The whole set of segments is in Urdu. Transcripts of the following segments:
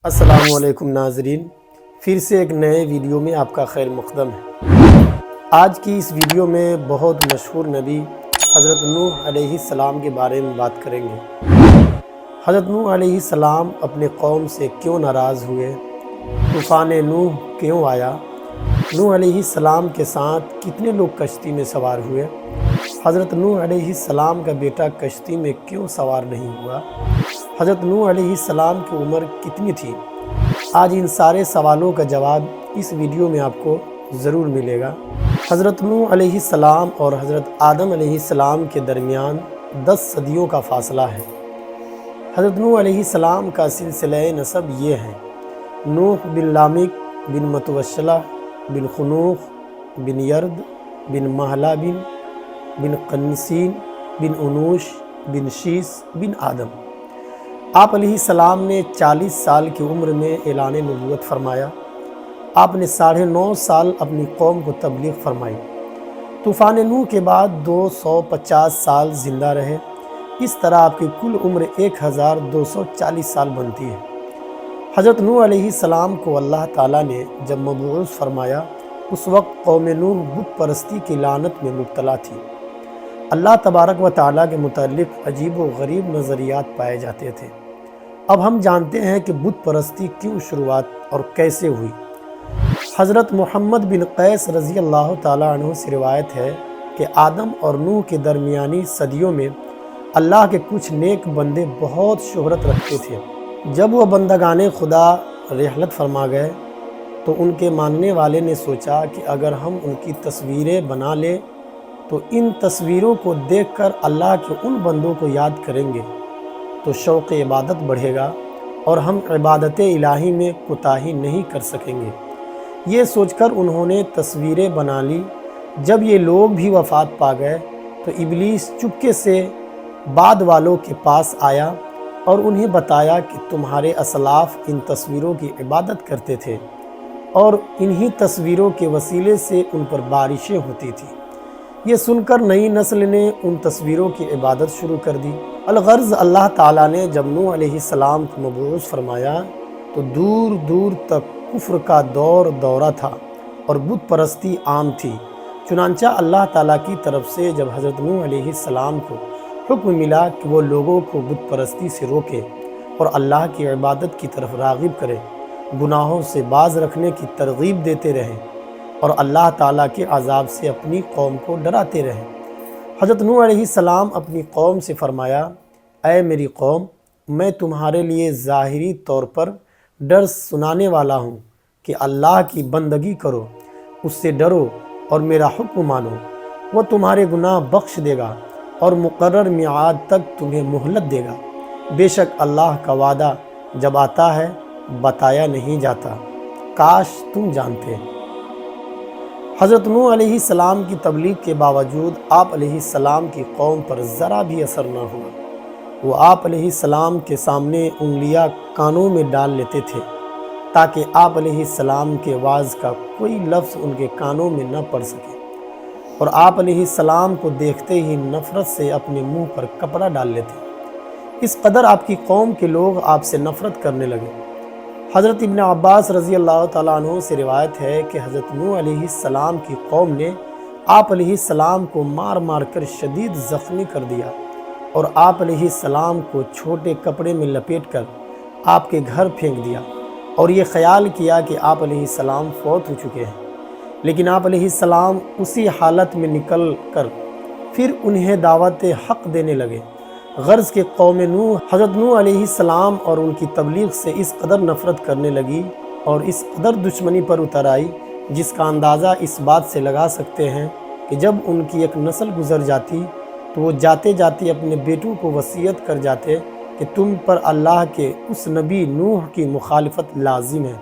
السلام علیکم ناظرین، پھر سے ایک نئے ویڈیو میں آپ کا خیر مقدم ہے۔ آج کی اس ویڈیو میں بہت مشہور نبی حضرت نوح علیہ السلام کے بارے میں بات کریں گے۔ حضرت نوح علیہ السلام اپنے قوم سے کیوں ناراض ہوئے؟ طوفان نوح کیوں آیا؟ نوح علیہ السلام کے ساتھ کتنے لوگ کشتی میں سوار ہوئے؟ حضرت نوح علیہ السلام کا بیٹا کشتی میں کیوں سوار نہیں ہوا؟ حضرت نوح علیہ السلام کی عمر کتنی تھی؟ آج ان سارے سوالوں کا جواب اس ویڈیو میں آپ کو ضرور ملے گا۔ حضرت نوح علیہ السلام اور حضرت آدم علیہ السلام کے درمیان 10 صدیوں کا فاصلہ ہے۔ حضرت نوح علیہ السلام کا سلسلہ نسب یہ ہے: نوح بن لامک بن متوشلہ بن خنوخ بن یرد بن مہلا بن قنسین بن انوش بن شیس بن آدم۔ آپ علیہ السلام نے 40 سال کی عمر میں اعلان نبوت فرمایا۔ آپ نے 9.5 سال اپنی قوم کو تبلیغ فرمائی۔ طوفان نوح کے بعد 250 سال زندہ رہے۔ اس طرح آپ کی کل عمر 1240 سال بنتی ہے۔ حضرت نوح علیہ السلام کو اللہ تعالیٰ نے جب مبعوث فرمایا، اس وقت قوم نوح بت پرستی کی لعنت میں مبتلا تھی۔ اللہ تبارک و تعالیٰ کے متعلق عجیب و غریب نظریات پائے جاتے تھے۔ اب ہم جانتے ہیں کہ بت پرستی کیوں شروعات اور کیسے ہوئی۔ حضرت محمد بن قیس رضی اللہ تعالیٰ عنہ سے روایت ہے کہ آدم اور نوح کے درمیانی صدیوں میں اللہ کے کچھ نیک بندے بہت شہرت رکھتے تھے۔ جب وہ بندگان خدا رحلت فرما گئے تو ان کے ماننے والے نے سوچا کہ اگر ہم ان کی تصویریں بنا لیں تو ان تصویروں کو دیکھ کر اللہ کے ان بندوں کو یاد کریں گے تو شوق عبادت بڑھے گا اور ہم عبادت الہی میں کوتاہی نہیں کر سکیں گے۔ یہ سوچ کر انہوں نے تصویریں بنا لی۔ جب یہ لوگ بھی وفات پا گئے تو ابلیس چپکے سے بعد والوں کے پاس آیا اور انہیں بتایا کہ تمہارے اسلاف ان تصویروں کی عبادت کرتے تھے اور انہی تصویروں کے وسیلے سے ان پر بارشیں ہوتی تھیں۔ یہ سن کر نئی نسل نے ان تصویروں کی عبادت شروع کر دی۔ الغرض اللہ تعالیٰ نے جب نوح علیہ السلام کو مبعوث فرمایا تو دور دور تک کفر کا دورہ تھا اور بت پرستی عام تھی۔ چنانچہ اللہ تعالیٰ کی طرف سے جب حضرت نوح علیہ السلام کو حکم ملا کہ وہ لوگوں کو بت پرستی سے روکے اور اللہ کی عبادت کی طرف راغب کرے، گناہوں سے باز رکھنے کی ترغیب دیتے رہیں اور اللہ تعالیٰ کے عذاب سے اپنی قوم کو ڈراتے رہیں۔ حضرت نوح علیہ السلام اپنی قوم سے فرمایا: اے میری قوم، میں تمہارے لیے ظاہری طور پر ڈر سنانے والا ہوں کہ اللہ کی بندگی کرو، اس سے ڈرو اور میرا حکم مانو۔ وہ تمہارے گناہ بخش دے گا اور مقرر میعاد تک تمہیں مہلت دے گا۔ بے شک اللہ کا وعدہ جب آتا ہے بتایا نہیں جاتا، کاش تم جانتے۔ حضرت نوح علیہ السلام کی تبلیغ کے باوجود آپ علیہ السلام کی قوم پر ذرا بھی اثر نہ ہوا۔ وہ آپ علیہ السلام کے سامنے انگلیاں کانوں میں ڈال لیتے تھے تاکہ آپ علیہ السلام کے وعظ کا کوئی لفظ ان کے کانوں میں نہ پڑ سکے، اور آپ علیہ السلام کو دیکھتے ہی نفرت سے اپنے منہ پر کپڑا ڈال لیتے۔ اس قدر آپ کی قوم کے لوگ آپ سے نفرت کرنے لگے۔ حضرت ابن عباس رضی اللہ تعالیٰ عنہ سے روایت ہے کہ حضرت نوح علیہ السلام کی قوم نے آپ علیہ السلام کو مار مار کر شدید زخمی کر دیا اور آپ علیہ السلام کو چھوٹے کپڑے میں لپیٹ کر آپ کے گھر پھینک دیا اور یہ خیال کیا کہ آپ علیہ السلام فوت ہو چکے ہیں، لیکن آپ علیہ السلام اسی حالت میں نکل کر پھر انہیں دعوت حق دینے لگے۔ غرض کہ قوم نوح حضرت نوح علیہ السلام اور ان کی تبلیغ سے اس قدر نفرت کرنے لگی اور اس قدر دشمنی پر اتر آئی، جس کا اندازہ اس بات سے لگا سکتے ہیں کہ جب ان کی ایک نسل گزر جاتی تو وہ جاتے جاتے اپنے بیٹوں کو وصیت کر جاتے کہ تم پر اللہ کے اس نبی نوح کی مخالفت لازم ہے،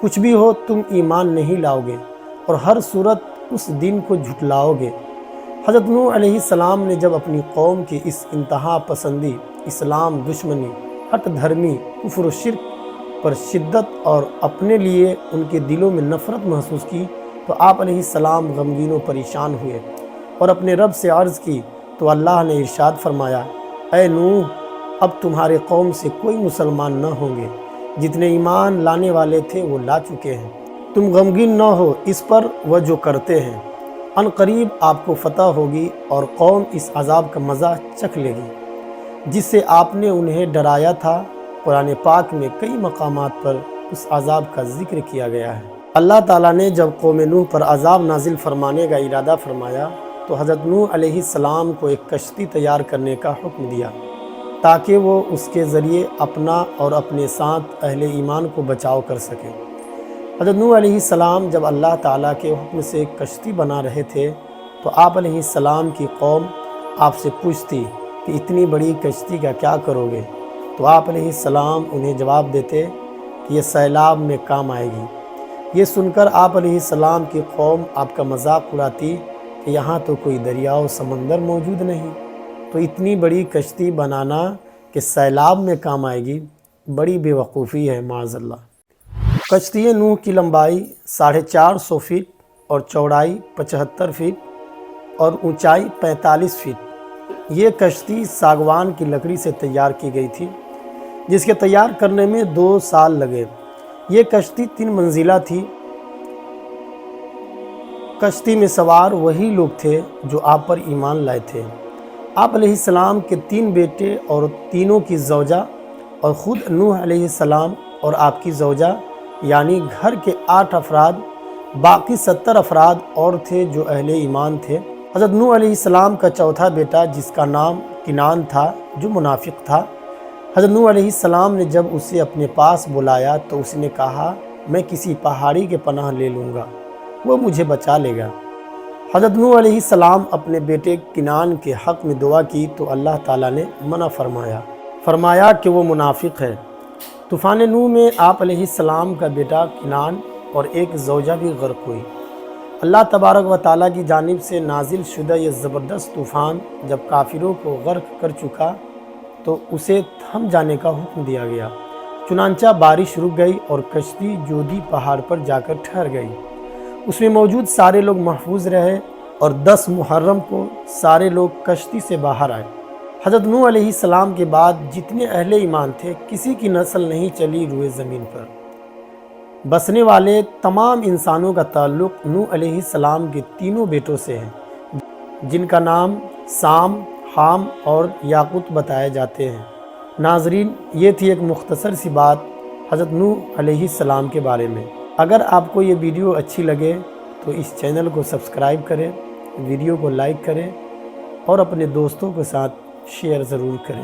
کچھ بھی ہو تم ایمان نہیں لاؤ گے اور ہر صورت اس دن کو جھٹلاؤ گے۔ حضرت نوح علیہ السلام نے جب اپنی قوم کی اس انتہا پسندی، اسلام دشمنی، ہٹ دھرمی، کفر و شرک پر شدت اور اپنے لیے ان کے دلوں میں نفرت محسوس کی تو آپ علیہ السلام غمگین و پریشان ہوئے اور اپنے رب سے عرض کی تو اللہ نے ارشاد فرمایا: اے نوح، اب تمہارے قوم سے کوئی مسلمان نہ ہوں گے جتنے ایمان لانے والے تھے وہ لا چکے ہیں۔ تم غمگین نہ ہو اس پر وہ جو کرتے ہیں، ان قریب آپ کو فتح ہوگی اور قوم اس عذاب کا مزہ چکھ لے گی جس سے آپ نے انہیں ڈرایا تھا۔ قرآن پاک میں کئی مقامات پر اس عذاب کا ذکر کیا گیا ہے۔ اللہ تعالیٰ نے جب قوم نوح پر عذاب نازل فرمانے کا ارادہ فرمایا تو حضرت نوح علیہ السلام کو ایک کشتی تیار کرنے کا حکم دیا تاکہ وہ اس کے ذریعے اپنا اور اپنے ساتھ اہل ایمان کو بچاؤ کر سکے۔ حضرت نوح علیہ السلام جب اللہ تعالیٰ کے حکم سے ایک کشتی بنا رہے تھے تو آپ علیہ السلام کی قوم آپ سے پوچھتی کہ اتنی بڑی کشتی کا کیا کرو گے؟ تو آپ علیہ السلام انہیں جواب دیتے کہ یہ سیلاب میں کام آئے گی۔ یہ سن کر آپ علیہ السلام کی قوم آپ کا مذاق اڑاتی کہ یہاں تو کوئی دریا و سمندر موجود نہیں، تو اتنی بڑی کشتی بنانا کہ سیلاب میں کام آئے گی، بڑی بے وقوفی ہے معاذ اللہ۔ کشتی نوح کی لمبائی 450 فٹ اور چوڑائی 75 فٹ اور اونچائی 45 فٹ۔ یہ کشتی ساگوان کی لکڑی سے تیار کی گئی تھی جس کے تیار کرنے میں 2 سال لگے۔ یہ کشتی 3 منزلہ تھی۔ کشتی میں سوار وہی لوگ تھے جو آپ پر ایمان لائے تھے۔ آپ علیہ السلام کے 3 بیٹے اور تینوں کی زوجہ اور خود نوح علیہ السلام اور آپ کی زوجہ، یعنی گھر کے 8 افراد، باقی 70 افراد اور تھے جو اہل ایمان تھے۔ حضرت نوح علیہ السلام کا چوتھا بیٹا جس کا نام کنعان تھا جو منافق تھا، حضرت نوح علیہ السلام نے جب اسے اپنے پاس بلایا تو اس نے کہا میں کسی پہاڑی کے پناہ لے لوں گا، وہ مجھے بچا لے گا۔ حضرت نوح علیہ السلام اپنے بیٹے کنعان کے حق میں دعا کی تو اللہ تعالیٰ نے منع فرمایا کہ وہ منافق ہے۔ طوفان نوح میں آپ علیہ السلام کا بیٹا کنعان اور ایک زوجہ بھی غرق ہوئی۔ اللہ تبارک و تعالیٰ کی جانب سے نازل شدہ یہ زبردست طوفان جب کافروں کو غرق کر چکا تو اسے تھم جانے کا حکم دیا گیا۔ چنانچہ بارش رک گئی اور کشتی جودی پہاڑ پر جا کر ٹھہر گئی۔ اس میں موجود سارے لوگ محفوظ رہے اور 10 محرم کو سارے لوگ کشتی سے باہر آئے۔ حضرت نوح علیہ السلام کے بعد جتنے اہل ایمان تھے کسی کی نسل نہیں چلی روئے زمین پر۔ بسنے والے تمام انسانوں کا تعلق نوح علیہ السلام کے تینوں بیٹوں سے ہے جن کا نام سام، حام اور یاقوت بتائے جاتے ہیں۔ ناظرین، یہ تھی ایک مختصر سی بات حضرت نوح علیہ السلام کے بارے میں۔ اگر آپ کو یہ ویڈیو اچھی لگے تو اس چینل کو سبسکرائب کریں، ویڈیو کو لائک کریں اور اپنے دوستوں کے ساتھ شیئر ضرور کریں۔